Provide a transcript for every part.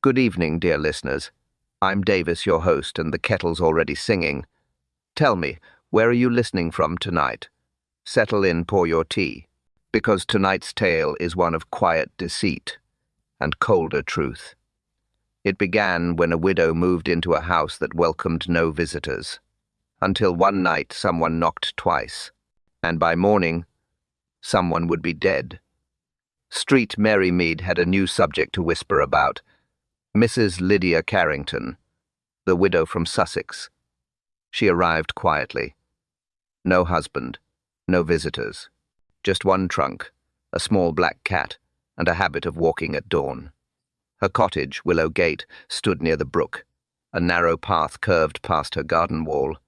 Good evening, dear listeners. I'm Davis, your host, and the kettle's already singing. Tell me, where are you listening from tonight? Settle in, pour your tea, because tonight's tale is one of quiet deceit and colder truth. It began when a widow moved into a house that welcomed no visitors, until one night someone knocked twice, and by morning, someone would be dead. Street Mary Mead had a new subject to whisper about: Mrs. Lydia Carrington, the widow from Sussex. She arrived quietly. No husband, no visitors. Just one trunk, a small black cat, and a habit of walking at dawn. Her cottage, Willow Gate, stood near the brook. A narrow path curved past her garden wall.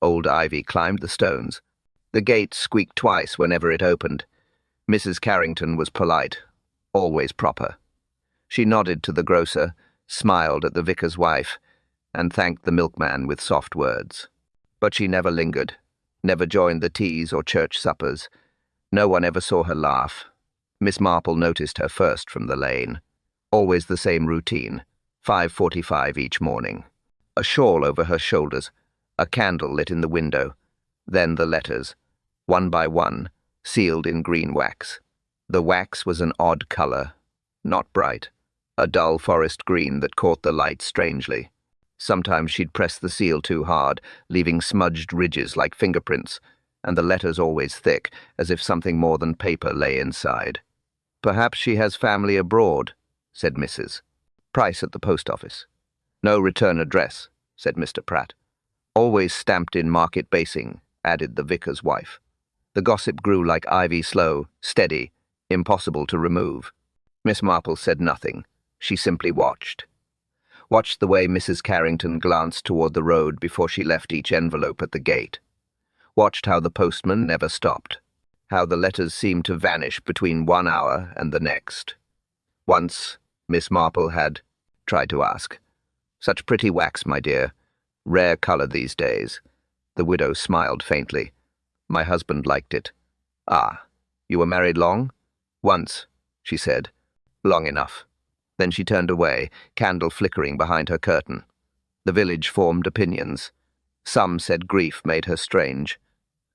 Old ivy climbed the stones. The gate squeaked twice whenever it opened. Mrs. Carrington was polite, always proper. She nodded to the grocer, smiled at the vicar's wife, and thanked the milkman with soft words. But she never lingered, never joined the teas or church suppers. No one ever saw her laugh. Miss Marple noticed her first from the lane. Always the same routine, 5:45 each morning. A shawl over her shoulders, a candle lit in the window, then the letters, one by one, sealed in green wax. The wax was an odd color, not bright, a dull forest green that caught the light strangely. Sometimes she'd press the seal too hard, leaving smudged ridges like fingerprints, and the letters always thick, as if something more than paper lay inside. "Perhaps she has family abroad," said Mrs. Price at the post office. "No return address," said Mr. Pratt. "Always stamped in Market Basing," added the vicar's wife. The gossip grew like ivy, slow, steady, impossible to remove. Miss Marple said nothing. She simply watched. Watched the way Mrs. Carrington glanced toward the road before she left each envelope at the gate. Watched how the postman never stopped. How the letters seemed to vanish between 1 hour and the next. Once, Miss Marple had tried to ask, "Such pretty wax, my dear. Rare color these days." The widow smiled faintly. "My husband liked it." "Ah, you were married long?" "Once," she said. "Long enough." Then she turned away, candle flickering behind her curtain. The village formed opinions. Some said grief made her strange.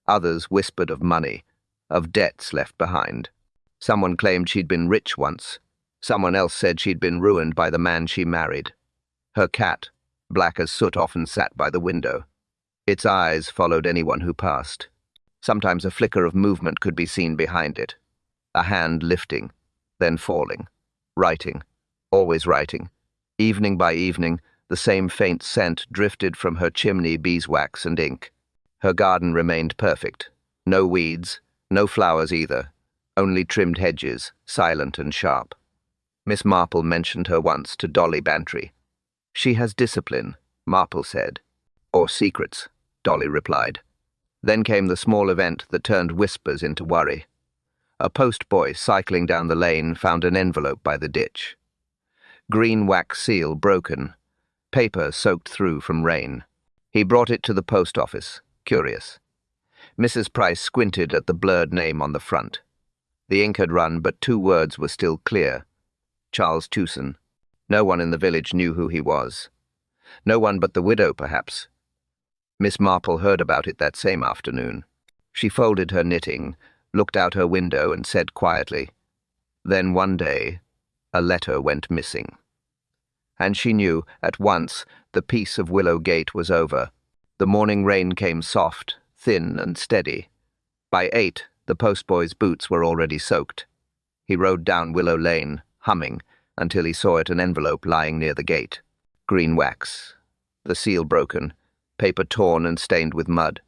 Others whispered of money, of debts left behind. Someone claimed she'd been rich once. Someone else said she'd been ruined by the man she married. Her cat, black as soot, often sat by the window. Its eyes followed anyone who passed. Sometimes a flicker of movement could be seen behind it. A hand lifting, then falling, writing. Always writing. Evening by evening, the same faint scent drifted from her chimney, beeswax and ink. Her garden remained perfect. No weeds, no flowers either, only trimmed hedges, silent and sharp. Miss Marple mentioned her once to Dolly Bantry. "She has discipline," Marple said. "Or secrets," Dolly replied. Then came the small event that turned whispers into worry. A postboy cycling down the lane found an envelope by the ditch. Green wax seal broken, paper soaked through from rain. He brought it to the post office, curious. Mrs. Price squinted at the blurred name on the front. The ink had run, but 2 words were still clear. Charles Tewson. No one in the village knew who he was. No one but the widow, perhaps. Miss Marple heard about it that same afternoon. She folded her knitting, looked out her window and said quietly, "Then one day, a letter went missing." And she knew, at once, the peace of Willow Gate was over. The morning rain came soft, thin and steady. By 8, the postboy's boots were already soaked. He rode down Willow Lane, humming, until he saw an envelope lying near the gate. Green wax. The seal broken, paper torn and stained with mud.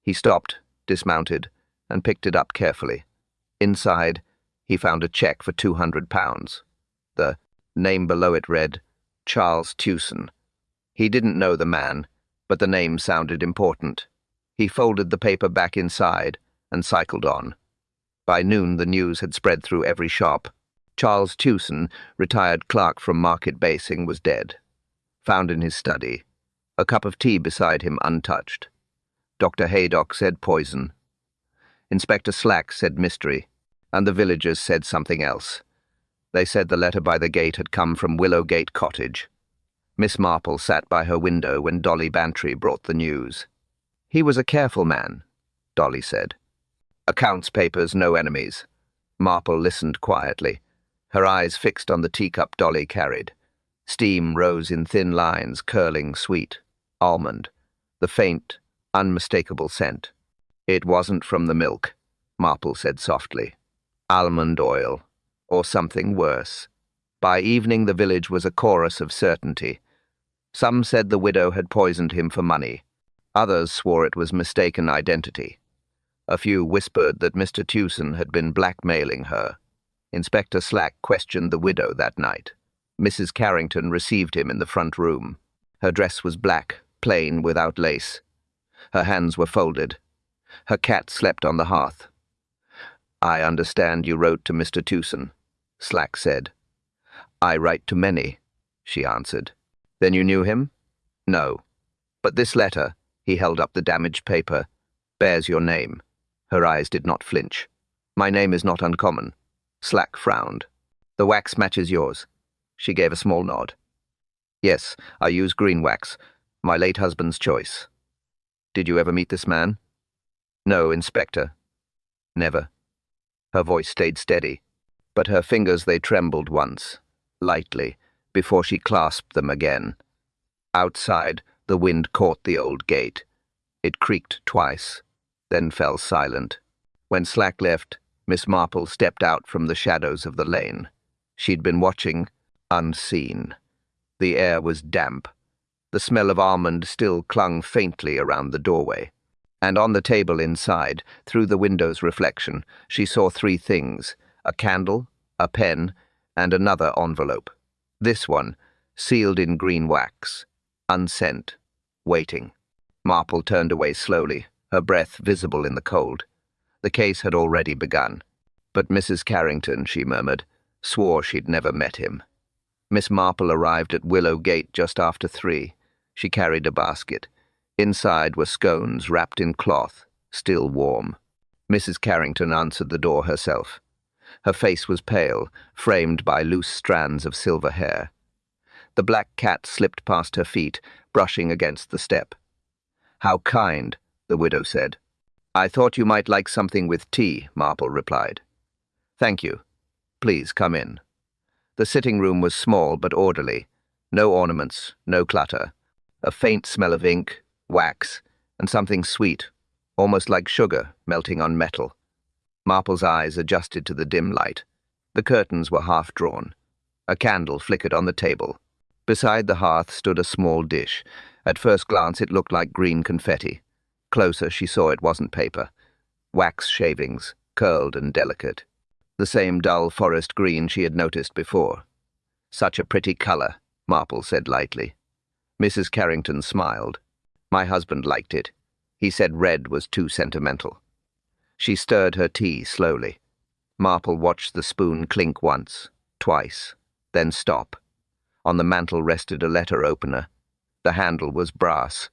He stopped, dismounted, and picked it up carefully. Inside, he found a cheque for £200. The name below it read, Charles Tewson. He didn't know the man, but the name sounded important. He folded the paper back inside and cycled on. By noon, the news had spread through every shop. Charles Tewson, retired clerk from Market Basing, was dead. Found in his study. A cup of tea beside him untouched. Dr. Haydock said poison. Inspector Slack said mystery, and the villagers said something else. They said the letter by the gate had come from Willowgate Cottage. Miss Marple sat by her window when Dolly Bantry brought the news. He was a careful man, Dolly said. Accounts papers, no enemies. Marple listened quietly, her eyes fixed on the teacup Dolly carried. Steam rose in thin lines, curling sweet. Almond. The faint, unmistakable scent. It wasn't from the milk, Marple said softly. Almond oil. Or something worse. By evening the village was a chorus of certainty. Some said the widow had poisoned him for money. Others swore it was mistaken identity. A few whispered that Mr. Tewson had been blackmailing her. Inspector Slack questioned the widow that night. Mrs. Carrington received him in the front room. Her dress was black, plain, without lace. Her hands were folded. Her cat slept on the hearth. "I understand you wrote to Mr. Tewson," Slack said. "I write to many," she answered. "Then you knew him?" "No. But this letter," he held up the damaged paper, "bears your name." Her eyes did not flinch. "My name is not uncommon." Slack frowned. "The wax matches yours." She gave a small nod. "Yes, I use green wax, my late husband's choice." "Did you ever meet this man?" "No, Inspector." "Never." Her voice stayed steady, but her fingers they trembled once, lightly, before she clasped them again. Outside, the wind caught the old gate. It creaked twice, then fell silent. When Slack left, Miss Marple stepped out from the shadows of the lane. She'd been watching, unseen. The air was damp. The smell of almond still clung faintly around the doorway. And on the table inside, through the window's reflection, she saw three things: a candle, a pen, and another envelope. This one, sealed in green wax, unsent, waiting. Marple turned away slowly, her breath visible in the cold. The case had already begun. But Mrs. Carrington, she murmured, swore she'd never met him. Miss Marple arrived at Willowgate just after 3. She carried a basket. Inside were scones wrapped in cloth, still warm. Mrs. Carrington answered the door herself. Her face was pale, framed by loose strands of silver hair. The black cat slipped past her feet, brushing against the step. "How kind," the widow said. "I thought you might like something with tea," Marple replied. "Thank you. Please come in." The sitting room was small but orderly. No ornaments, no clutter. A faint smell of ink, wax, and something sweet, almost like sugar, melting on metal. Marple's eyes adjusted to the dim light. The curtains were half-drawn. A candle flickered on the table. Beside the hearth stood a small dish. At first glance it looked like green confetti. Closer she saw it wasn't paper. Wax shavings, curled and delicate. The same dull forest green she had noticed before. "Such a pretty colour," Marple said lightly. Mrs. Carrington smiled. "My husband liked it. He said red was too sentimental." She stirred her tea slowly. Marple watched the spoon clink once, twice, then stop. On the mantel rested a letter opener. The handle was brass.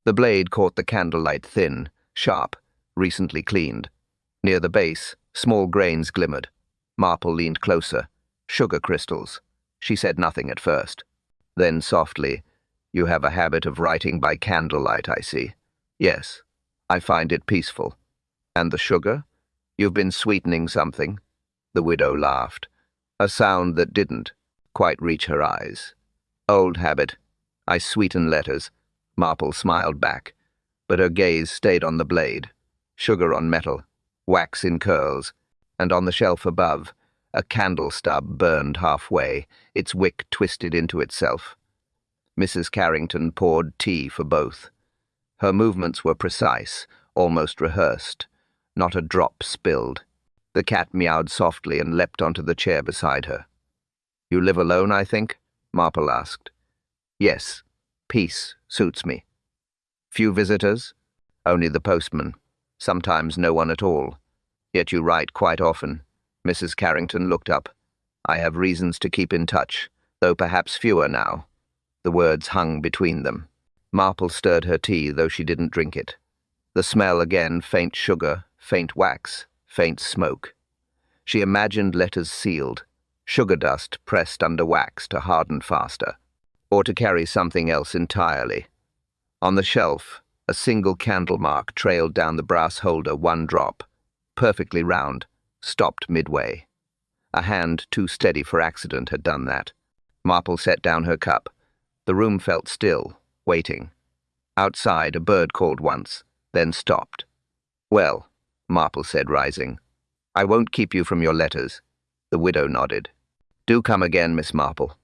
The blade caught the candlelight thin, sharp, recently cleaned. Near the base, small grains glimmered. Marple leaned closer. Sugar crystals. She said nothing at first. Then softly, "You have a habit of writing by candlelight, I see." "Yes, I find it peaceful." "And the sugar? You've been sweetening something." The widow laughed, a sound that didn't quite reach her eyes. "Old habit. I sweeten letters." Marple smiled back, but her gaze stayed on the blade. Sugar on metal, wax in curls, and on the shelf above, a candle stub burned halfway, its wick twisted into itself. Mrs. Carrington poured tea for both. Her movements were precise, almost rehearsed. Not a drop spilled. The cat meowed softly and leapt onto the chair beside her. "You live alone, I think?" Marple asked. "Yes. Peace suits me." "Few visitors?" "Only the postman. Sometimes no one at all. Yet you write quite often." Mrs. Carrington looked up. "I have reasons to keep in touch, though perhaps fewer now." The words hung between them. Marple stirred her tea, though she didn't drink it. The smell again, faint sugar, faint wax, faint smoke. She imagined letters sealed, sugar dust pressed under wax to harden faster, or to carry something else entirely. On the shelf, a single candle mark trailed down the brass holder, one drop, perfectly round, stopped midway. A hand too steady for accident had done that. Marple set down her cup. The room felt still, waiting. Outside, a bird called once, then stopped. "Well," Marple said, rising, "I won't keep you from your letters." The widow nodded. "Do come again, Miss Marple."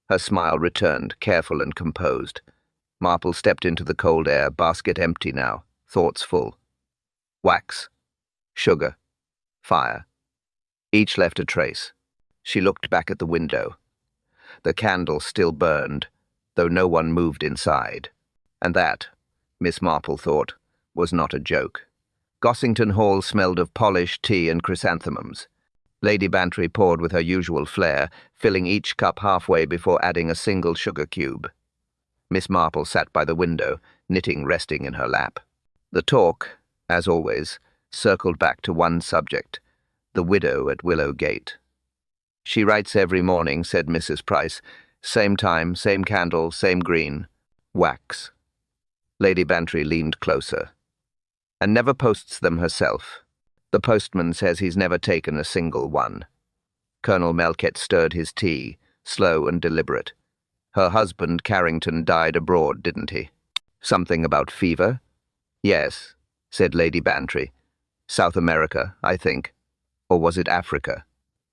Her smile returned, careful and composed. Marple stepped into the cold air, basket empty now, thoughts full. Wax, sugar, fire. Each left a trace. She looked back at the window. The candle still burned, though no one moved inside. And that, Miss Marple thought, was not a joke. Gossington Hall smelled of polished tea and chrysanthemums. Lady Bantry poured with her usual flair, filling each cup halfway before adding a single sugar cube. Miss Marple sat by the window, knitting resting in her lap. The talk, as always, circled back to one subject, the widow at Willow Gate. "She writes every morning," said Mrs. Price. "Same time, same candle, same green. Wax." Lady Bantry leaned closer. "And never posts them herself. The postman says he's never taken a single one." Colonel Melchett stirred his tea, slow and deliberate. "Her husband, Carrington, died abroad, didn't he?" "Something about fever?" "Yes," said Lady Bantry. "South America, I think. Or was it Africa?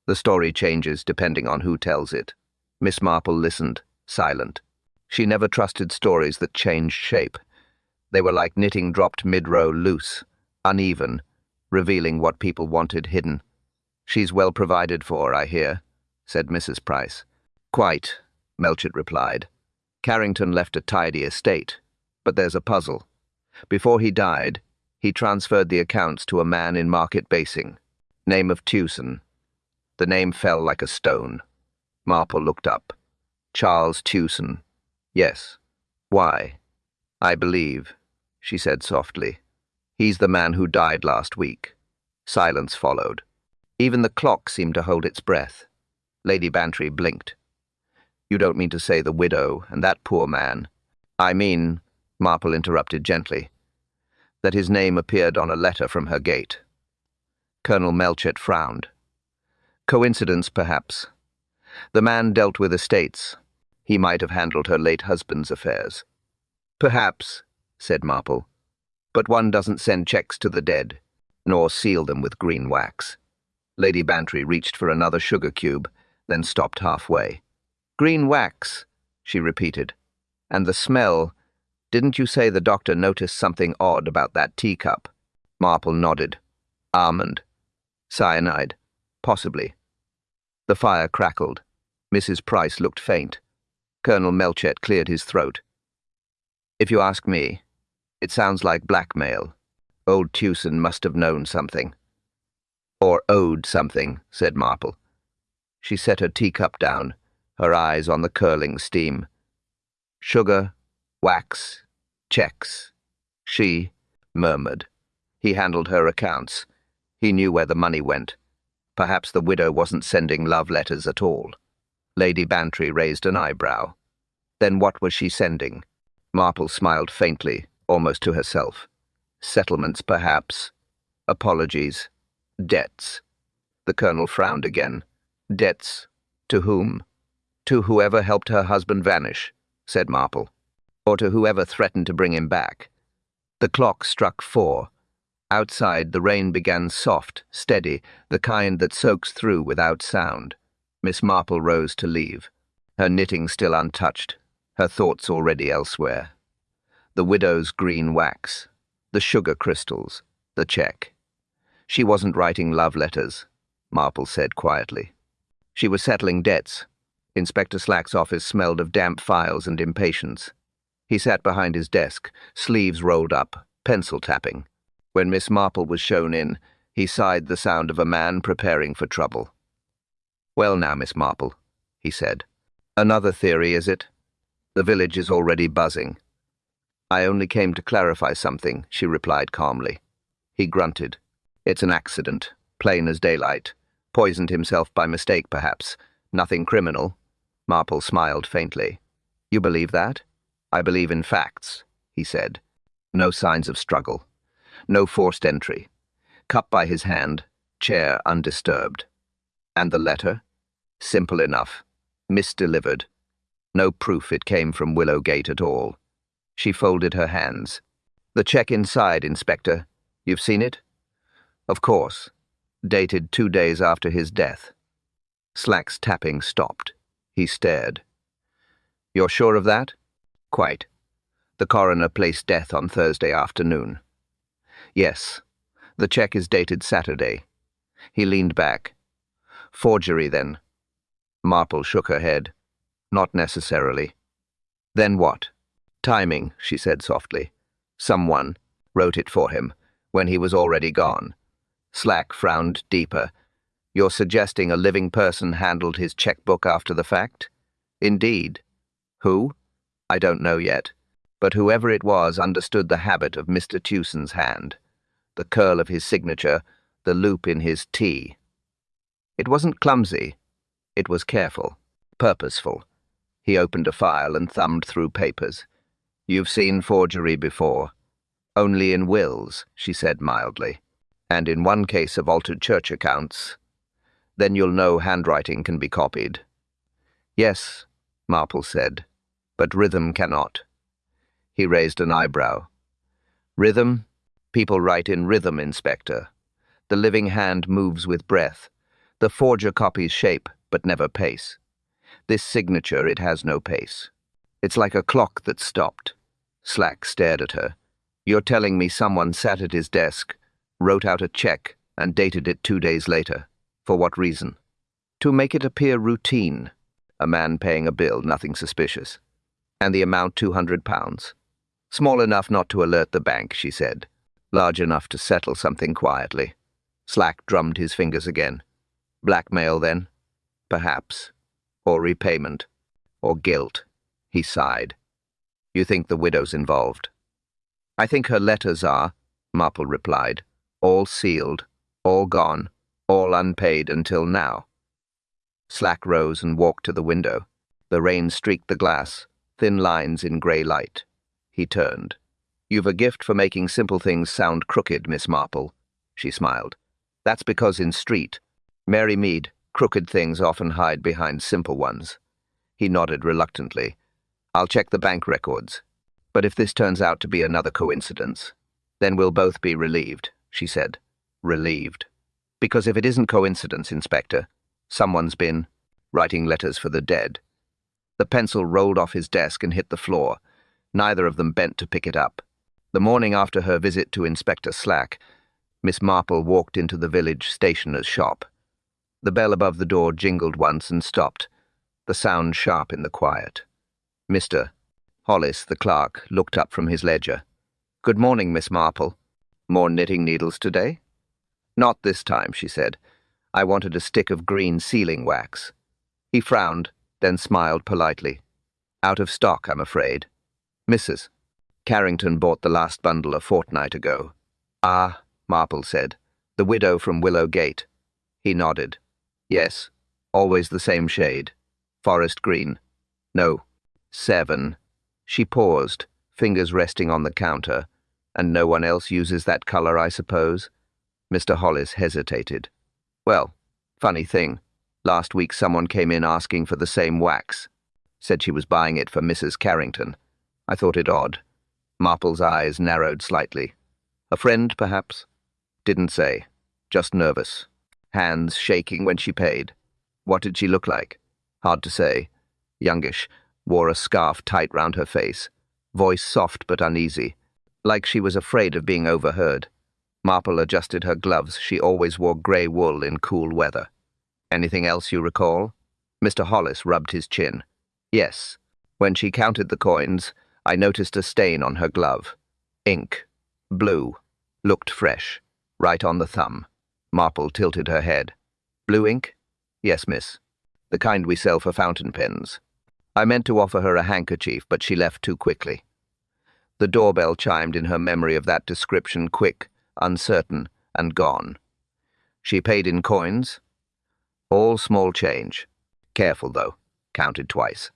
The story changes depending on who tells it." Miss Marple listened, silent. She never trusted stories that changed shape. They were like knitting dropped mid-row loose, uneven, revealing what people wanted hidden. "She's well provided for, I hear," said Mrs. Price. "Quite," Melchett replied. "Carrington left a tidy estate, but there's a puzzle. Before he died, he transferred the accounts to a man in Market Basing. Name of Tewson." The name fell like a stone. Marple looked up. "Charles Tewson. Yes. Why?" "I believe," she said softly, "he's the man who died last week." Silence followed. Even the clock seemed to hold its breath. Lady Bantry blinked. "You don't mean to say the widow and that poor man?" "I mean," Marple interrupted gently, "that his name appeared on a letter from her gate." Colonel Melchett frowned. "Coincidence, perhaps. The man dealt with estates. He might have handled her late husband's affairs." "Perhaps," said Marple, "but one doesn't send checks to the dead, nor seal them with green wax." Lady Bantry reached for another sugar cube, then stopped halfway. "Green wax," she repeated. "And the smell. Didn't you say the doctor noticed something odd about that teacup?" Marple nodded. "Almond. Cyanide. Possibly." The fire crackled. Mrs. Price looked faint. Colonel Melchett cleared his throat. "If you ask me, it sounds like blackmail. Old Tewson must have known something." "Or owed something," said Marple. She set her teacup down, her eyes on the curling steam. "Sugar, wax, checks," she murmured. "He handled her accounts. He knew where the money went. Perhaps the widow wasn't sending love letters at all." Lady Bantry raised an eyebrow. "Then what was she sending?" Marple smiled faintly, almost to herself. "Settlements, perhaps. Apologies. Debts." The colonel frowned again. "Debts? To whom?" "To whoever helped her husband vanish," said Marple. "Or to whoever threatened to bring him back." The clock struck 4. Outside, the rain began soft, steady, the kind that soaks through without sound. Miss Marple rose to leave, her knitting still untouched, her thoughts already elsewhere. The widow's green wax, the sugar crystals, the check. She wasn't writing love letters, Marple said quietly. She was settling debts. Inspector Slack's office smelled of damp files and impatience. He sat behind his desk, sleeves rolled up, pencil tapping. When Miss Marple was shown in, he sighed the sound of a man preparing for trouble. "Well now, Miss Marple," he said. "Another theory, is it? The village is already buzzing." "I only came to clarify something," she replied calmly. He grunted. "It's an accident, plain as daylight. Poisoned himself by mistake, perhaps. Nothing criminal. Marple smiled faintly. You believe that? I believe in facts, he said. No signs of struggle. No forced entry. Cup by his hand, chair undisturbed. And the letter? Simple enough. Misdelivered. No proof it came from Willowgate at all. She folded her hands. The check inside, Inspector. You've seen it? Of course. Dated 2 days after his death. Slack's tapping stopped. He stared. You're sure of that? Quite. The coroner placed death on Thursday afternoon. Yes. The check is dated Saturday. He leaned back. Forgery, then? Marple shook her head. Not necessarily. Then what? Timing, she said softly. Someone wrote it for him, when he was already gone. Slack frowned deeper. You're suggesting a living person handled his checkbook after the fact? Indeed. Who? I don't know yet. But whoever it was understood the habit of Mr. Tewson's hand. The curl of his signature, the loop in his T. It wasn't clumsy. It was careful, purposeful. He opened a file and thumbed through papers. You've seen forgery before. Only in wills, she said mildly. And in one case of altered church accounts. Then you'll know handwriting can be copied. Yes, Marple said, but rhythm cannot. He raised an eyebrow. Rhythm? People write in rhythm, Inspector. The living hand moves with breath. The forger copies shape, but never pace. This signature, it has no pace. It's like a clock that's stopped. Slack stared at her. You're telling me someone sat at his desk, wrote out a check, and dated it 2 days later. For what reason? To make it appear routine. A man paying a bill, nothing suspicious. And the amount £200. Small enough not to alert the bank, she said. Large enough to settle something quietly. Slack drummed his fingers again. Blackmail, then? Perhaps. Or repayment. Or guilt. He sighed. You think the widow's involved? I think her letters are, Marple replied. All sealed, all gone, all unpaid until now. Slack rose and walked to the window. The rain streaked the glass, thin lines in grey light. He turned. You've a gift for making simple things sound crooked, Miss Marple, she smiled. That's because in Street, Mary Mead, crooked things often hide behind simple ones. He nodded reluctantly. I'll check the bank records. But if this turns out to be another coincidence, then we'll both be relieved, she said. Relieved. Because if it isn't coincidence, Inspector, someone's been writing letters for the dead. The pencil rolled off his desk and hit the floor. Neither of them bent to pick it up. The morning after her visit to Inspector Slack, Miss Marple walked into the village stationer's shop. The bell above the door jingled once and stopped, the sound sharp in the quiet. Mr. Hollis, the clerk, looked up from his ledger. Good morning, Miss Marple. More knitting needles today? Not this time, she said. I wanted a stick of green sealing wax. He frowned, then smiled politely. Out of stock, I'm afraid. Mrs. Carrington bought the last bundle a fortnight ago. Ah, Marple said. The widow from Willowgate. He nodded. Yes, always the same shade. Forest green. No, 7. She paused, fingers resting on the counter. And no one else uses that color, I suppose? Mr. Hollis hesitated. Well, funny thing. Last week someone came in asking for the same wax. Said she was buying it for Mrs. Carrington. I thought it odd. Marple's eyes narrowed slightly. A friend, perhaps? Didn't say. Just nervous. Hands shaking when she paid. What did she look like? Hard to say. Youngish. Wore a scarf tight round her face. Voice soft but uneasy. Like she was afraid of being overheard. Marple adjusted her gloves. She always wore grey wool in cool weather. Anything else you recall? Mr. Hollis rubbed his chin. Yes. When she counted the coins, I noticed a stain on her glove. Ink. Blue. Looked fresh. Right on the thumb. Marple tilted her head. Blue ink? Yes, miss. The kind we sell for fountain pens. I meant to offer her a handkerchief, but she left too quickly. The doorbell chimed in her memory of that description, quick, uncertain, and gone. She paid in coins? All small change. Careful, though. Counted twice.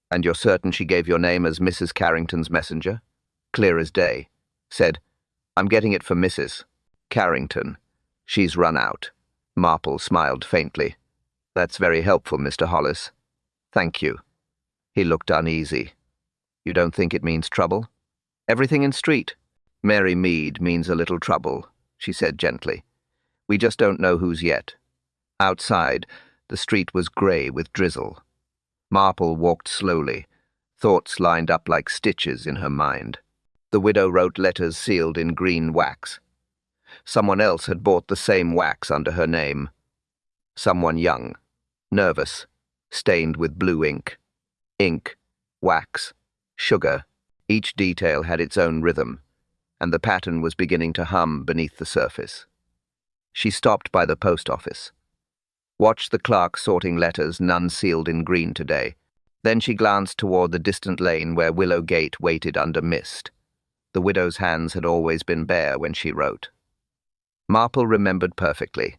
And you're certain she gave your name as Mrs. Carrington's messenger? Clear as day. Said, I'm getting it for Mrs. Carrington. She's run out. Marple smiled faintly. That's very helpful, Mr. Hollis. Thank you. He looked uneasy. You don't think it means trouble? Everything in street. Mary Mead means a little trouble, she said gently. We just don't know whose yet. Outside, the street was grey with drizzle. Marple walked slowly, thoughts lined up like stitches in her mind. The widow wrote letters sealed in green wax. Someone else had bought the same wax under her name. Someone young, nervous, stained with blue ink. Ink, wax, sugar. Each detail had its own rhythm, and the pattern was beginning to hum beneath the surface. She stopped by the post office. Watched the clerk sorting letters, none sealed in green today. Then she glanced toward the distant lane where Willow Gate waited under mist. The widow's hands had always been bare when she wrote. Marple remembered perfectly.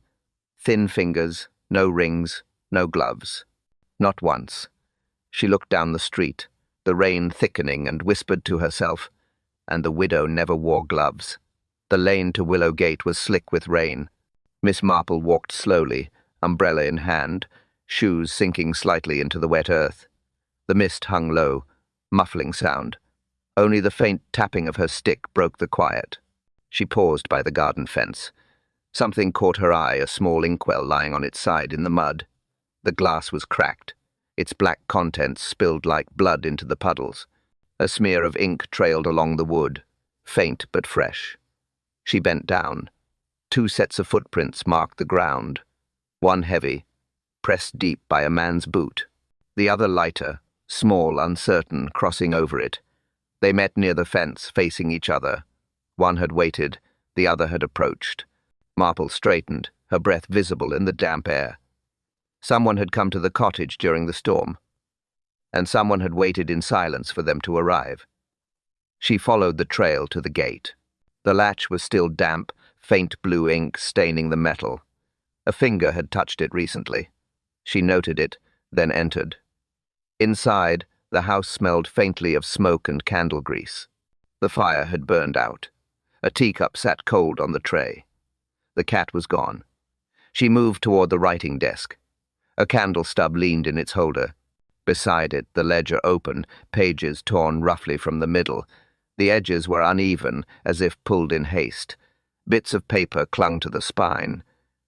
Thin fingers, no rings, no gloves. Not once. She looked down the street, the rain thickening, and whispered to herself, and the widow never wore gloves. The lane to Willow Gate was slick with rain. Miss Marple walked slowly, umbrella in hand, shoes sinking slightly into the wet earth. The mist hung low, muffling sound. Only the faint tapping of her stick broke the quiet. She paused by the garden fence. Something caught her eye, a small inkwell lying on its side in the mud. The glass was cracked. Its black contents spilled like blood into the puddles. A smear of ink trailed along the wood, faint but fresh. She bent down. 2 sets of footprints marked the ground. One heavy, pressed deep by a man's boot. The other lighter, small, uncertain, crossing over it. They met near the fence, facing each other. One had waited, the other had approached. Marple straightened, her breath visible in the damp air. Someone had come to the cottage during the storm, and someone had waited in silence for them to arrive. She followed the trail to the gate. The latch was still damp, faint blue ink staining the metal. A finger had touched it recently. She noted it, then entered. Inside, the house smelled faintly of smoke and candle grease. The fire had burned out. A teacup sat cold on the tray. The cat was gone. She moved toward the writing desk. A candle stub leaned in its holder. Beside it, the ledger open, pages torn roughly from the middle. The edges were uneven, as if pulled in haste. Bits of paper clung to the spine.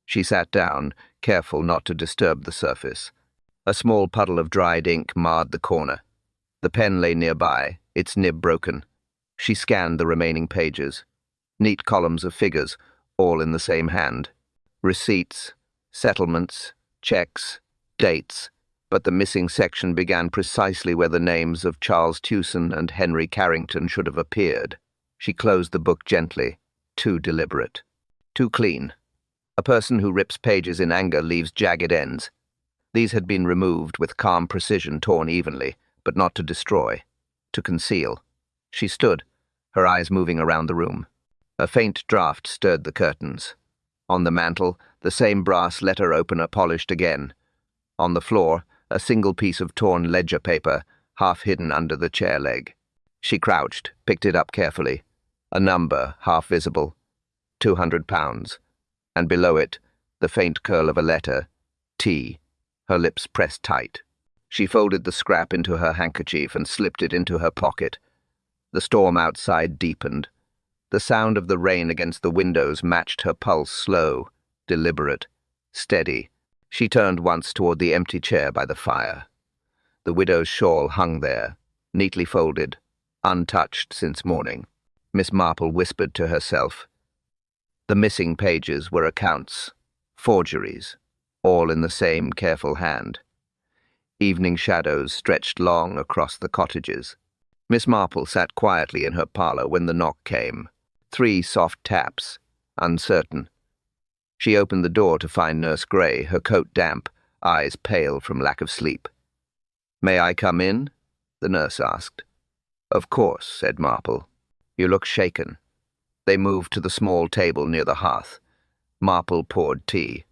She sat down, careful not to disturb the surface. A small puddle of dried ink marred the corner. The pen lay nearby, its nib broken. She scanned the remaining pages. Neat columns of figures, all in the same hand. Receipts, settlements, checks, dates. But the missing section began precisely where the names of Charles Tewson and Henry Carrington should have appeared. She closed the book gently. Too deliberate. Too clean. A person who rips pages in anger leaves jagged ends. These had been removed with calm precision, torn evenly, but not to destroy, to conceal. She stood, her eyes moving around the room. A faint draught stirred the curtains. On the mantel, the same brass letter opener polished again. On the floor, a single piece of torn ledger paper, half hidden under the chair leg. She crouched, picked it up carefully. A number, half visible. £200. And below it, the faint curl of a letter, T, her lips pressed tight. She folded the scrap into her handkerchief and slipped it into her pocket. The storm outside deepened. The sound of the rain against the windows matched her pulse, slow, deliberate, steady. She turned once toward the empty chair by the fire. The widow's shawl hung there, neatly folded, untouched since morning. Miss Marple whispered to herself. The missing pages were accounts, forgeries, all in the same careful hand. Evening shadows stretched long across the cottages. Miss Marple sat quietly in her parlour when the knock came. 3 soft taps, uncertain. She opened the door to find Nurse Gray, her coat damp, eyes pale from lack of sleep. "May I come in?" the nurse asked. "Of course," said Marple. "You look shaken." They moved to the small table near the hearth. Marple poured tea.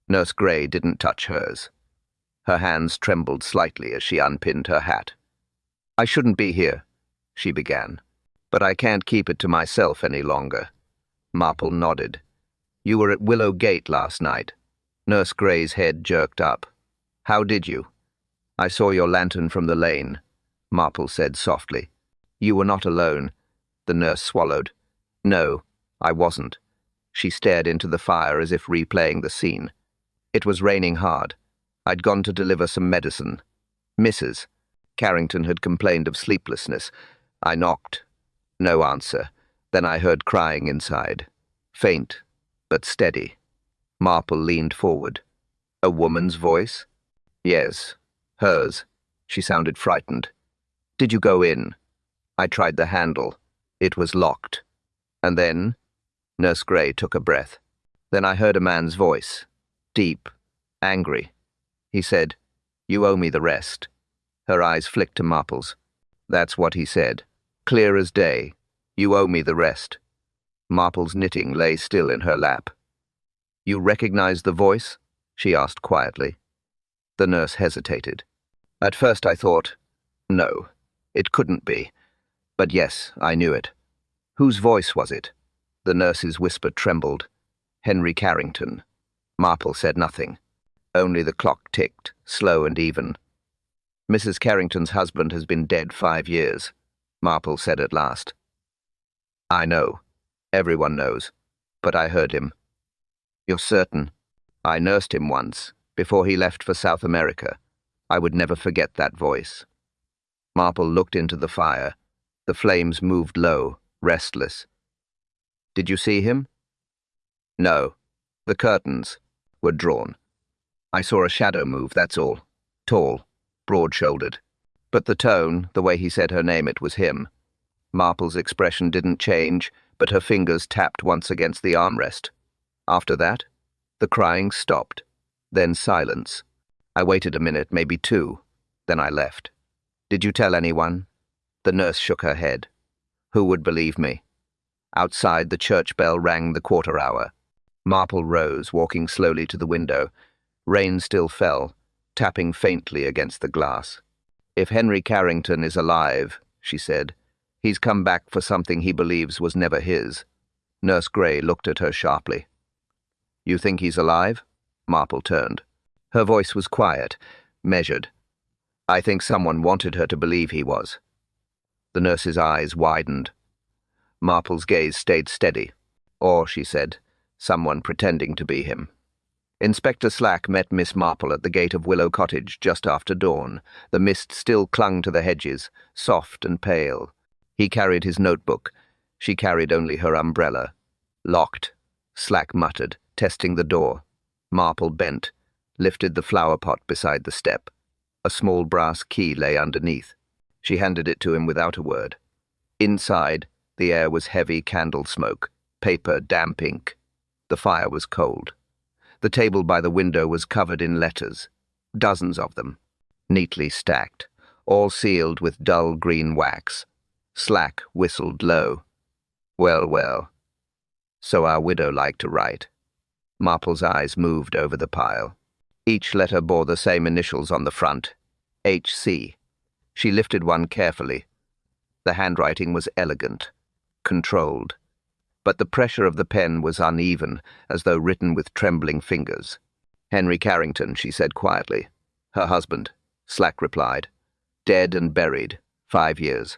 Nurse Gray didn't touch hers. Her hands trembled slightly as she unpinned her hat. "I shouldn't be here," she began. "But I can't keep it to myself any longer." Marple nodded. "You were at Willow Gate last night." Nurse Gray's head jerked up. "How did you?" "I saw your lantern from the lane," Marple said softly. "You were not alone." The nurse swallowed. "No, I wasn't." She stared into the fire as if replaying the scene. "It was raining hard. I'd gone to deliver some medicine. Mrs. Carrington had complained of sleeplessness. I knocked. No answer. Then I heard crying inside. Faint, but steady." Marple leaned forward. "A woman's voice?" "Yes, hers." She sounded frightened. "Did you go in?" "I tried the handle. It was locked." "And then?" Nurse Gray took a breath. "Then I heard a man's voice. Deep, angry. He said, 'You owe me the rest.'" Her eyes flicked to Marple's. "That's what he said. Clear as day. 'You owe me the rest.'" Marple's knitting lay still in her lap. "You recognize the voice?" she asked quietly. The nurse hesitated. "At first I thought, no, it couldn't be. But yes, I knew it." "Whose voice was it?" The nurse's whisper trembled. "Henry Carrington." Marple said nothing. Only the clock ticked, slow and even. "Mrs. Carrington's husband has been dead 5 years," Marple said at last. "I know. Everyone knows. But I heard him." "You're certain?" "I nursed him once, before he left for South America. I would never forget that voice." Marple looked into the fire. The flames moved low, restless. "Did you see him?" "No. The curtains were drawn. I saw a shadow move, that's all. Tall, broad-shouldered. But the tone, the way he said her name, it was him." Marple's expression didn't change, but her fingers tapped once against the armrest. "After that?" "The crying stopped. Then silence. I waited a minute, maybe 2. Then I left." "Did you tell anyone?" The nurse shook her head. "Who would believe me?" Outside, the church bell rang the 1/4 hour. Marple rose, walking slowly to the window. Rain still fell, tapping faintly against the glass. "If Henry Carrington is alive," she said, "he's come back for something he believes was never his." Nurse Gray looked at her sharply. "You think he's alive?" Marple turned. Her voice was quiet, measured. "I think someone wanted her to believe he was." The nurse's eyes widened. Marple's gaze stayed steady. "Or," she said, "someone pretending to be him." Inspector Slack met Miss Marple at the gate of Willow Cottage just after dawn. The mist still clung to the hedges, soft and pale. He carried his notebook. She carried only her umbrella. "Locked," Slack muttered, testing the door. Marple bent, lifted the flower pot beside the step. A small brass key lay underneath. She handed it to him without a word. Inside, the air was heavy candle smoke, paper damp ink. The fire was cold. The table by the window was covered in letters, dozens of them, neatly stacked, all sealed with dull green wax. Slack whistled low. "Well, well. So our widow liked to write." Marple's eyes moved over the pile. Each letter bore the same initials on the front, H.C. She lifted one carefully. The handwriting was elegant, controlled. But the pressure of the pen was uneven, as though written with trembling fingers. "Henry Carrington," she said quietly. "Her husband," Slack replied. "Dead and buried, 5 years."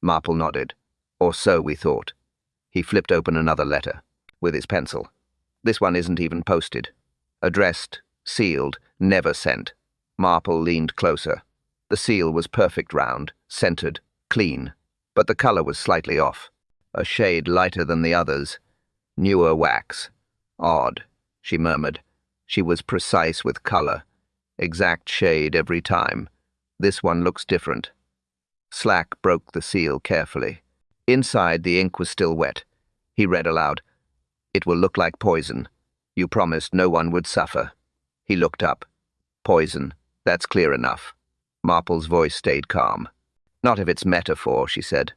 Marple nodded. "Or so we thought." He flipped open another letter, with his pencil. "This one isn't even posted. Addressed, sealed, never sent." Marple leaned closer. The seal was perfect round, centered, clean, but the color was slightly off. A shade lighter than the others. Newer wax. "Odd," she murmured. She was precise with color. Exact shade every time. "This one looks different." Slack broke the seal carefully. Inside, the ink was still wet. He read aloud, "It will look like poison. You promised no one would suffer." He looked up. "Poison. That's clear enough." Marple's voice stayed calm. "Not if it's metaphor," she said.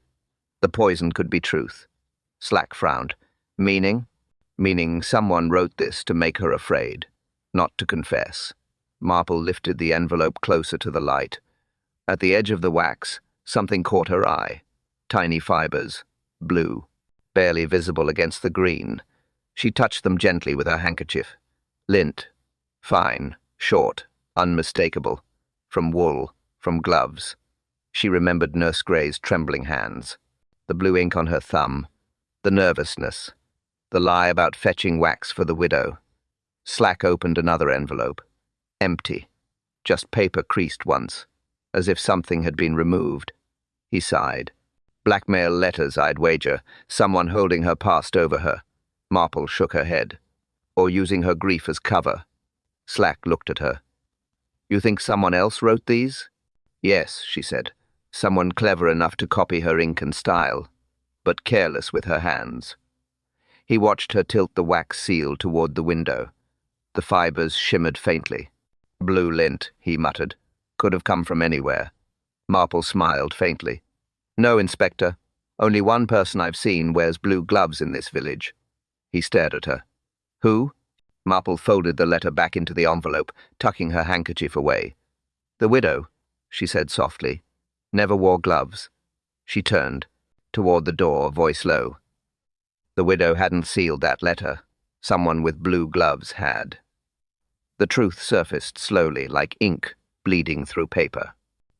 "The poison could be truth." Slack frowned. "Meaning?" "Meaning someone wrote this to make her afraid." not to confess. Marple lifted the envelope closer to the light. At the edge of the wax, something caught her eye. Tiny fibers, blue, barely visible against the green. She touched them gently with her handkerchief. Lint, fine, short, unmistakable. From wool, from gloves. She remembered Nurse Gray's trembling hands. The blue ink on her thumb. The nervousness. The lie about fetching wax for the widow. Slack opened another envelope. Empty. Just paper creased once, as if something had been removed. He sighed. Blackmail letters, I'd wager. Someone holding her past over her. Marple shook her head. Or using her grief as cover. Slack looked at her. You think someone else wrote these? Yes, she said. Someone clever enough to copy her ink and style, but careless with her hands. He watched her tilt the wax seal toward the window. The fibers shimmered faintly. Blue lint, he muttered. Could have come from anywhere. Marple smiled faintly. No, Inspector. Only one person I've seen wears blue gloves in this village. He stared at her. Who? Marple folded the letter back into the envelope, tucking her handkerchief away. The widow, she said softly. Never wore gloves. She turned, toward the door, voice low. The widow hadn't sealed that letter. Someone with blue gloves had. The truth surfaced slowly, like ink bleeding through paper.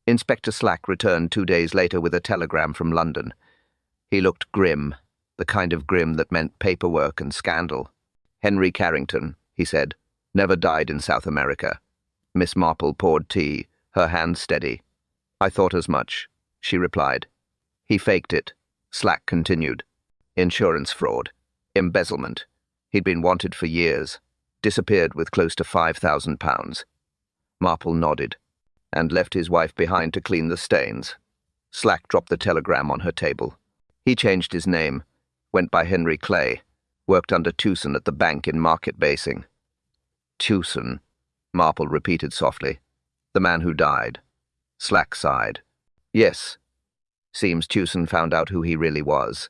Inspector Slack returned 2 days later with a telegram from London. He looked grim, the kind of grim that meant paperwork and scandal. Henry Carrington, he said, never died in South America. Miss Marple poured tea, her hands steady. I thought as much, she replied. He faked it. Slack continued. Insurance fraud. Embezzlement. He'd been wanted for years. Disappeared with close to £5,000. Marple nodded, and left his wife behind to clean the stains. Slack dropped the telegram on her table. He changed his name, went by Henry Clay, worked under Tewson at the bank in Market Basing. Tewson, Marple repeated softly. The man who died. Slack sighed. Yes. Seems Tewson found out who he really was.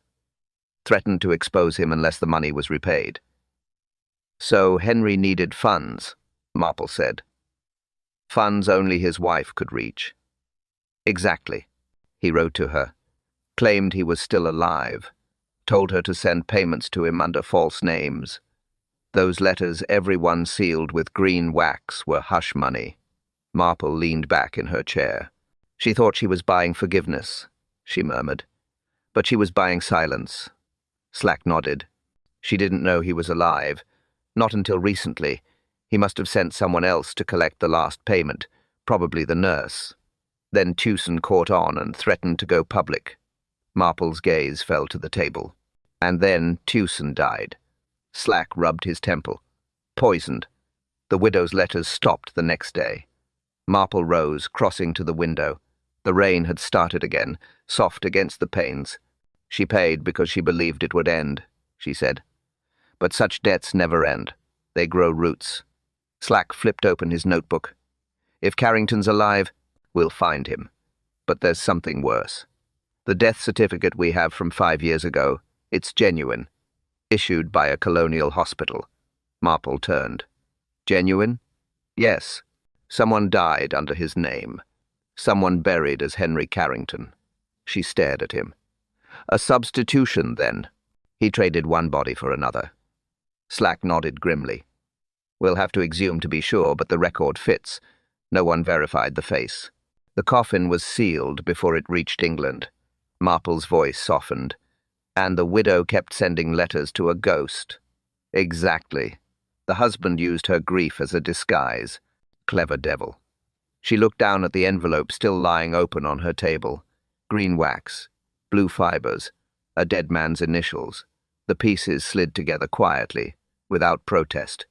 Threatened to expose him unless the money was repaid. So Henry needed funds, Marple said. Funds only his wife could reach. Exactly. He wrote to her. Claimed he was still alive. Told her to send payments to him under false names. Those letters, everyone sealed with green wax, were hush money. Marple leaned back in her chair. She thought she was buying forgiveness, she murmured. But she was buying silence. Slack nodded. She didn't know he was alive. Not until recently. He must have sent someone else to collect the last payment, probably the nurse. Then Tewson caught on and threatened to go public. Marple's gaze fell to the table. And then Tewson died. Slack rubbed his temple. Poisoned. The widow's letters stopped the next day. Marple rose, crossing to the window. The rain had started again, soft against the panes. She paid because she believed it would end, she said. But such debts never end. They grow roots. Slack flipped open his notebook. If Carrington's alive, we'll find him. But there's something worse. The death certificate we have from 5 years ago, it's genuine. Issued by a colonial hospital. Marple turned. Genuine? Yes. Someone died under his name. Someone buried as Henry Carrington. She stared at him. A substitution, then. He traded one body for another. Slack nodded grimly. We'll have to exhume to be sure, but the record fits. No one verified the face. The coffin was sealed before it reached England. Marple's voice softened. And the widow kept sending letters to a ghost. Exactly. The husband used her grief as a disguise. Clever devil. She looked down at the envelope still lying open on her table. Green wax, blue fibers, a dead man's initials. The pieces slid together quietly, without protest.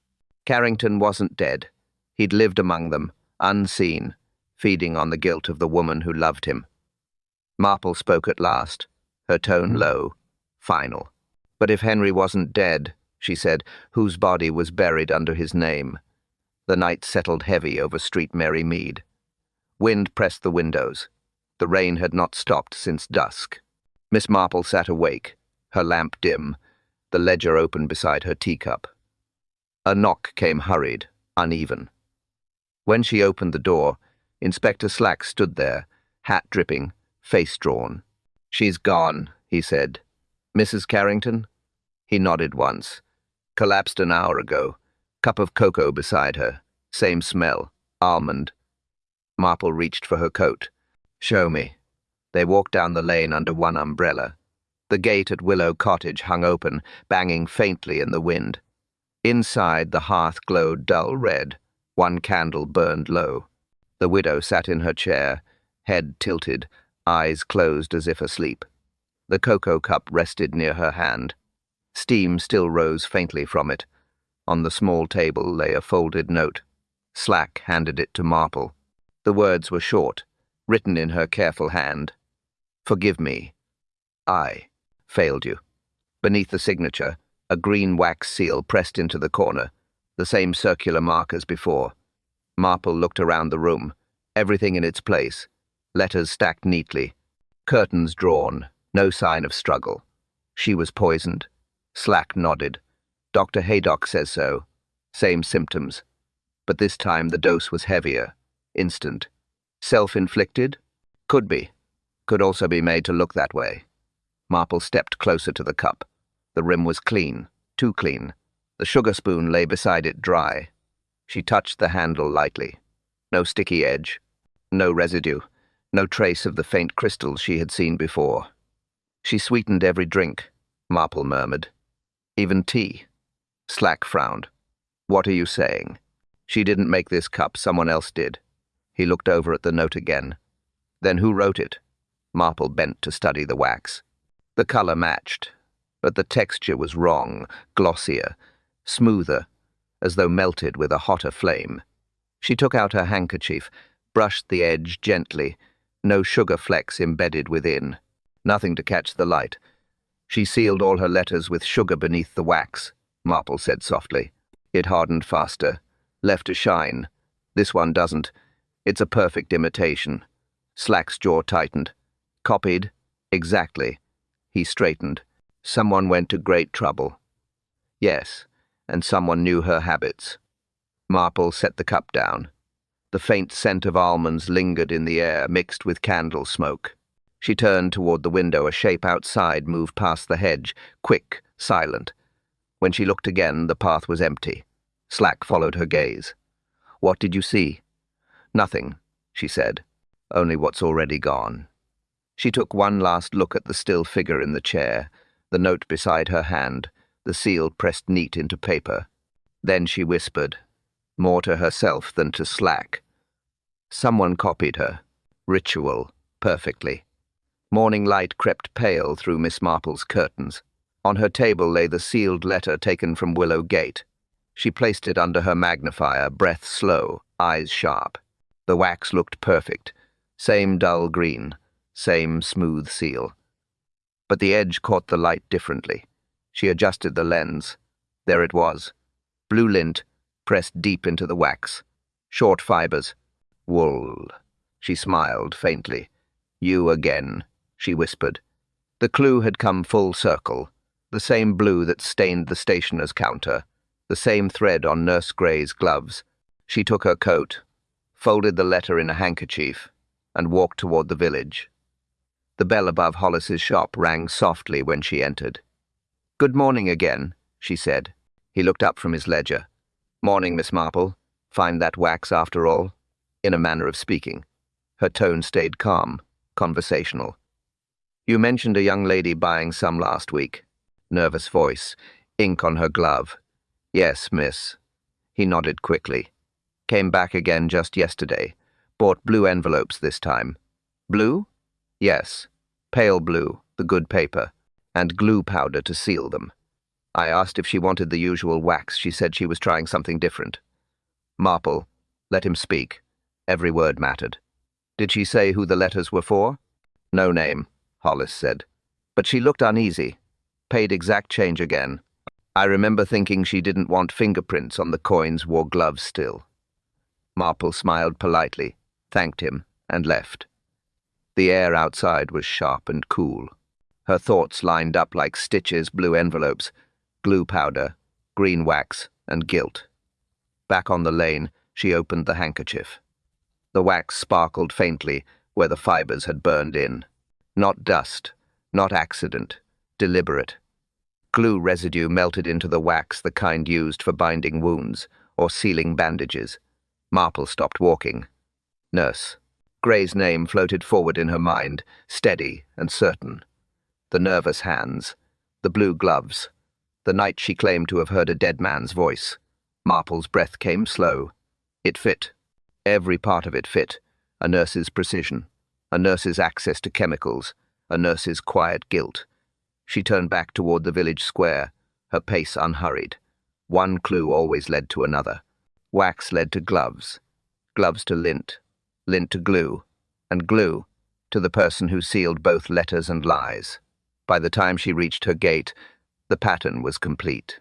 Carrington wasn't dead. He'd lived among them, unseen, feeding on the guilt of the woman who loved him. Marple spoke at last, her tone low, final. But if Henry wasn't dead, she said, whose body was buried under his name? The night settled heavy over Street Mary Mead. Wind pressed the windows. The rain had not stopped since dusk. Miss Marple sat awake, her lamp dim, the ledger open beside her teacup. A knock came hurried, uneven. When she opened the door, Inspector Slack stood there, hat dripping, face drawn. "She's gone," he said. "Mrs. Carrington?" He nodded once. "Collapsed an hour ago. Cup of cocoa beside her. Same smell. Almond." Marple reached for her coat. "Show me." They walked down the lane under one umbrella. The gate at Willow Cottage hung open, banging faintly in the wind. Inside, the hearth glowed dull red. One candle burned low. The widow sat in her chair, head tilted, eyes closed as if asleep. The cocoa cup rested near her hand. Steam still rose faintly from it. On the small table lay a folded note. Slack handed it to Marple. The words were short, written in her careful hand. "Forgive me. I failed you." Beneath the signature, a green wax seal pressed into the corner, the same circular mark as before. Marple looked around the room, everything in its place, letters stacked neatly, curtains drawn, no sign of struggle. She was poisoned. Slack nodded. "Dr. Haydock says so. Same symptoms. But this time the dose was heavier, instant. Self-inflicted? Could be. Could also be made to look that way." Marple stepped closer to the cup. The rim was clean, too clean. The sugar spoon lay beside it dry. She touched the handle lightly. No sticky edge, no residue, no trace of the faint crystals she had seen before. "She sweetened every drink," Marple murmured. "Even tea." Slack frowned. "What are you saying?" "She didn't make this cup, someone else did." He looked over at the note again. "Then who wrote it?" Marple bent to study the wax. The color matched, but the texture was wrong, glossier, smoother, as though melted with a hotter flame. She took out her handkerchief, brushed the edge gently, no sugar flecks embedded within. Nothing to catch the light. "She sealed all her letters with sugar beneath the wax," Marple said softly. "It hardened faster, left a shine. This one doesn't. It's a perfect imitation." Slack's jaw tightened. "Copied? Exactly." He straightened. "Someone went to great trouble." "Yes, and someone knew her habits." Marple set the cup down. The faint scent of almonds lingered in the air, mixed with candle smoke. She turned toward the window. A shape outside moved past the hedge, quick, silent. When she looked again, the path was empty. Slack followed her gaze. "What did you see?" "Nothing," she said. "Only what's already gone." She took one last look at the still figure in the chair, the note beside her hand, the seal pressed neat into paper. Then she whispered, more to herself than to Slack. Someone copied her. Ritual, perfectly. Morning light crept pale through Miss Marple's curtains. On her table lay the sealed letter taken from Willow Gate. She placed it under her magnifier, breath slow, eyes sharp. The wax looked perfect. Same dull green, same smooth seal. But the edge caught the light differently. She adjusted the lens. There it was. Blue lint, pressed deep into the wax. Short fibers. Wool. She smiled faintly. "You again," she whispered. The clue had come full circle. The same blue that stained the stationer's counter. The same thread on Nurse Gray's gloves. She took her coat, folded the letter in a handkerchief, and walked toward the village. The bell above Hollis's shop rang softly when she entered. "Good morning again," she said. He looked up from his ledger. "Morning, Miss Marple. Find that wax after all?" In a manner of speaking. Her tone stayed calm, conversational. "You mentioned a young lady buying some last week." Nervous voice, ink on her glove. "Yes, miss." He nodded quickly. "Came back again just yesterday. Bought blue envelopes this time." "Blue?" "Yes. Pale blue, the good paper, and glue powder to seal them. I asked if she wanted the usual wax. She said she was trying something different." Marple let him speak. Every word mattered. "Did she say who the letters were for?" "No name," Hollis said. "But she looked uneasy. Paid exact change again. I remember thinking she didn't want fingerprints on the coins, wore gloves still." Marple smiled politely, thanked him, and left. The air outside was sharp and cool. Her thoughts lined up like stitches, blue envelopes, glue powder, green wax, and guilt. Back on the lane, she opened the handkerchief. The wax sparkled faintly where the fibers had burned in. Not dust, not accident, deliberate. Glue residue melted into the wax, the kind used for binding wounds or sealing bandages. Marple stopped walking. Nurse. Gray's name floated forward in her mind, steady and certain. The nervous hands, the blue gloves, the night she claimed to have heard a dead man's voice. Marple's breath came slow. It fit. Every part of it fit. A nurse's precision, a nurse's access to chemicals, a nurse's quiet guilt. She turned back toward the village square, her pace unhurried. One clue always led to another. Wax led to gloves, gloves to lint, lint to glue, and glue to the person who sealed both letters and lies. By the time she reached her gate, the pattern was complete.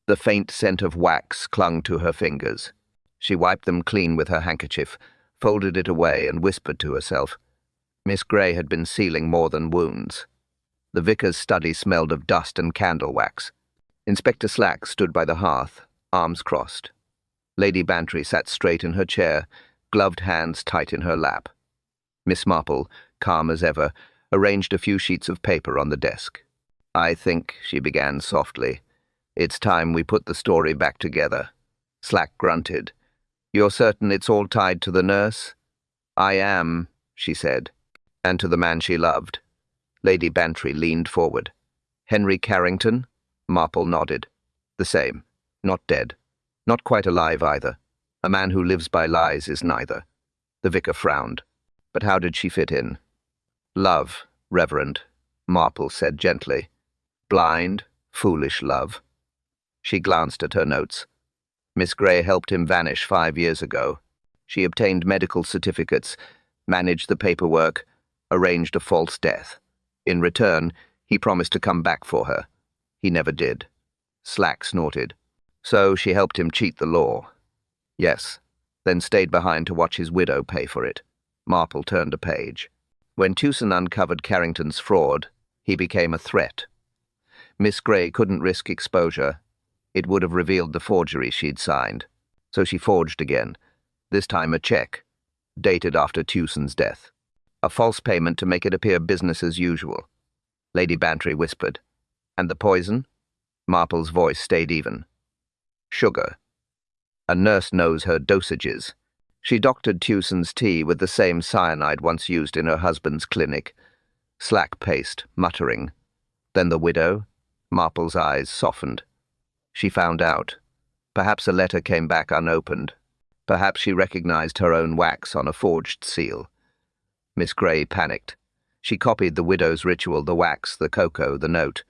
The faint scent of wax clung to her fingers. She wiped them clean with her handkerchief, folded it away, and whispered to herself. Miss Gray had been sealing more than wounds. The vicar's study smelled of dust and candle wax. Inspector Slack stood by the hearth, arms crossed. Lady Bantry sat straight in her chair, gloved hands tight in her lap. Miss Marple, calm as ever, arranged a few sheets of paper on the desk. I think, she began softly, it's time we put the story back together. Slack grunted. You're certain it's all tied to the nurse? I am, she said. And to the man she loved. Lady Bantry leaned forward. Henry Carrington? Marple nodded. The same. Not dead. Not quite alive either. A man who lives by lies is neither. The vicar frowned. But how did she fit in? Love, Reverend, Marple said gently. Blind, foolish love. She glanced at her notes. Miss Gray helped him vanish 5 years ago. She obtained medical certificates, managed the paperwork, arranged a false death. In return, he promised to come back for her. He never did. Slack snorted. So she helped him cheat the law. Yes, then stayed behind to watch his widow pay for it. Marple turned a page. When Tewson uncovered Carrington's fraud, he became a threat. Miss Gray couldn't risk exposure. It would have revealed the forgery she'd signed. So she forged again, this time a check, dated after Tewson's death. A false payment to make it appear business as usual. Lady Bantry whispered. And the poison? Marple's voice stayed even. Sugar. A nurse knows her dosages. She doctored Tewson's tea with the same cyanide once used in her husband's clinic. Slack paced, muttering. Then the widow? Marple's eyes softened. She found out. Perhaps a letter came back unopened. Perhaps she recognized her own wax on a forged seal. Miss Gray panicked. She copied the widow's ritual, the wax, the cocoa, the note,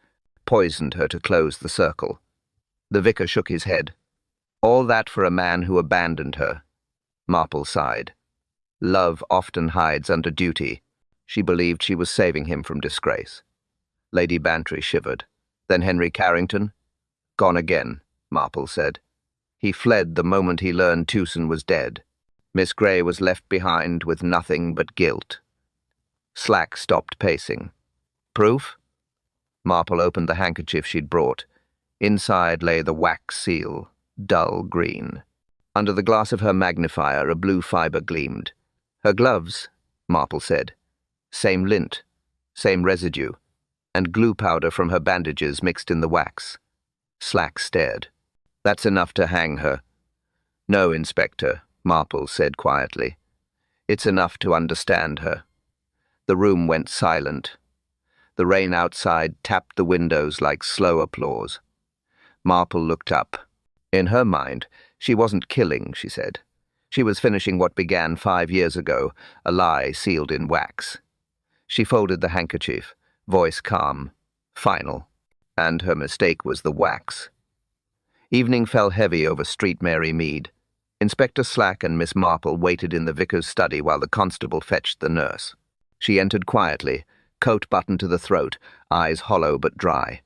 poisoned her to close the circle. The vicar shook his head. All that for a man who abandoned her. Marple sighed. Love often hides under duty. She believed she was saving him from disgrace. Lady Bantry shivered. Then Henry Carrington? Gone again, Marple said. He fled the moment he learned Tewson was dead. Miss Gray was left behind with nothing but guilt. Slack stopped pacing. Proof? Marple opened the handkerchief she'd brought. Inside lay the wax seal, dull green. Under the glass of her magnifier, a blue fiber gleamed. Her gloves, Marple said. Same lint, same residue, and glue powder from her bandages mixed in the wax. Slack stared. That's enough to hang her. No, Inspector, Marple said quietly. It's enough to understand her. The room went silent. The rain outside tapped the windows like slow applause. Marple looked up. In her mind, she wasn't killing, she said. She was finishing what began 5 years ago, a lie sealed in wax. She folded the handkerchief, voice calm, final. And her mistake was the wax. Evening fell heavy over Street Mary Mead. Inspector Slack and Miss Marple waited in the vicar's study while the constable fetched the nurse. She entered quietly, coat buttoned to the throat, eyes hollow but dry.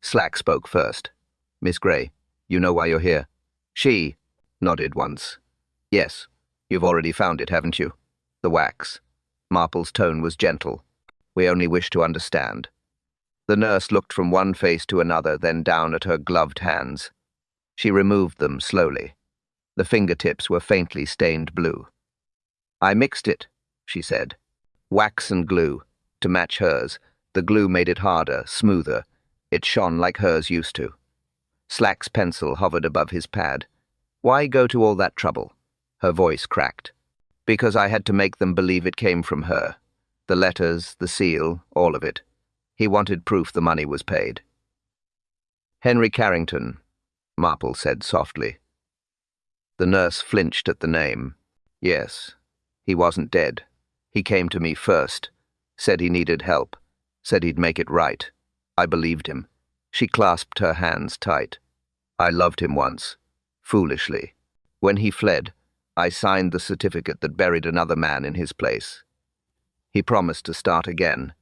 Slack spoke first. Miss Gray, you know why you're here? She nodded once. Yes, you've already found it, haven't you? The wax. Marple's tone was gentle. We only wish to understand. The nurse looked from one face to another, then down at her gloved hands. She removed them slowly. The fingertips were faintly stained blue. "I mixed it," she said. "Wax and glue, to match hers. The glue made it harder, smoother. It shone like hers used to." Slack's pencil hovered above his pad. "Why go to all that trouble?" Her voice cracked. "Because I had to make them believe it came from her. The letters, the seal, all of it. He wanted proof the money was paid." "Henry Carrington," Marple said softly. The nurse flinched at the name. "Yes, he wasn't dead. He came to me first, said he needed help, said he'd make it right. I believed him." She clasped her hands tight. "I loved him once, foolishly. When he fled, I signed the certificate that buried another man in his place. He promised to start again,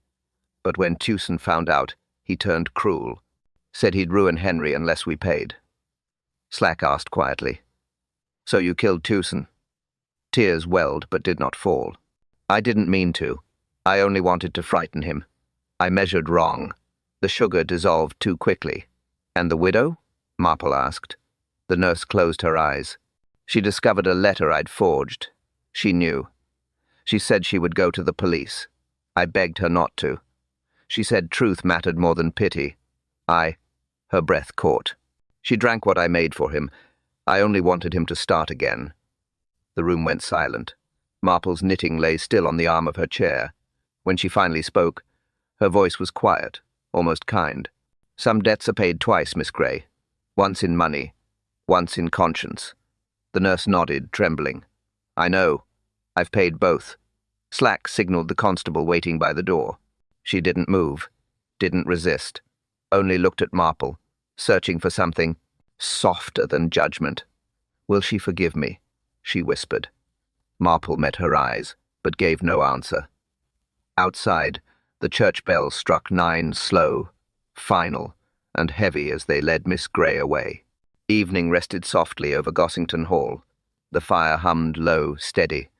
but when Tewson found out, he turned cruel, said he'd ruin Henry unless we paid." Slack asked quietly, "So you killed Tewson?" Tears welled but did not fall. "I didn't mean to. I only wanted to frighten him. I measured wrong. The sugar dissolved too quickly." "And the widow?" Marple asked. The nurse closed her eyes. "She discovered a letter I'd forged. She knew. She said she would go to the police. I begged her not to. She said truth mattered more than pity. Her breath caught. She drank what I made for him. I only wanted him to start again." The room went silent. Marple's knitting lay still on the arm of her chair. When she finally spoke, her voice was quiet, almost kind. "Some debts are paid twice, Miss Gray. Once in money, once in conscience." The nurse nodded, trembling. "I know. I've paid both." Slack signaled the constable waiting by the door. She didn't move, didn't resist, only looked at Marple, searching for something softer than judgment. "Will she forgive me?" she whispered. Marple met her eyes, but gave no answer. Outside, the church bells struck 9, slow, final, and heavy as they led Miss Gray away. Evening rested softly over Gossington Hall. The fire hummed low, steady.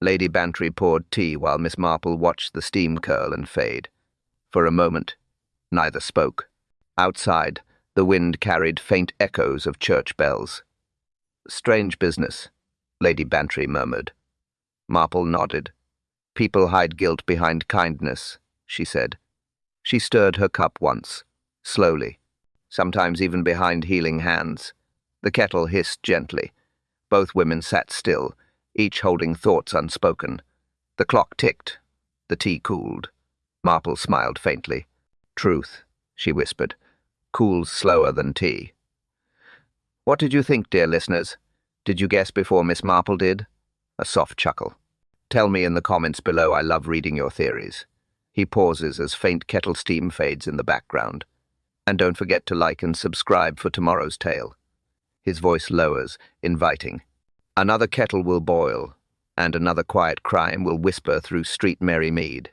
Lady Bantry poured tea while Miss Marple watched the steam curl and fade. For a moment, neither spoke. Outside, the wind carried faint echoes of church bells. "Strange business," Lady Bantry murmured. Marple nodded. "People hide guilt behind kindness," she said. She stirred her cup once, slowly, sometimes even behind healing hands. The kettle hissed gently. Both women sat still, each holding thoughts unspoken. The clock ticked. The tea cooled. Marple smiled faintly. "Truth," she whispered, "cools slower than tea." "What did you think, dear listeners? Did you guess before Miss Marple did?" A soft chuckle. "Tell me in the comments below. I love reading your theories." He pauses as faint kettle steam fades in the background. "And don't forget to like and subscribe for tomorrow's tale." His voice lowers, inviting. "Another kettle will boil, and another quiet crime will whisper through Street Merry Mead."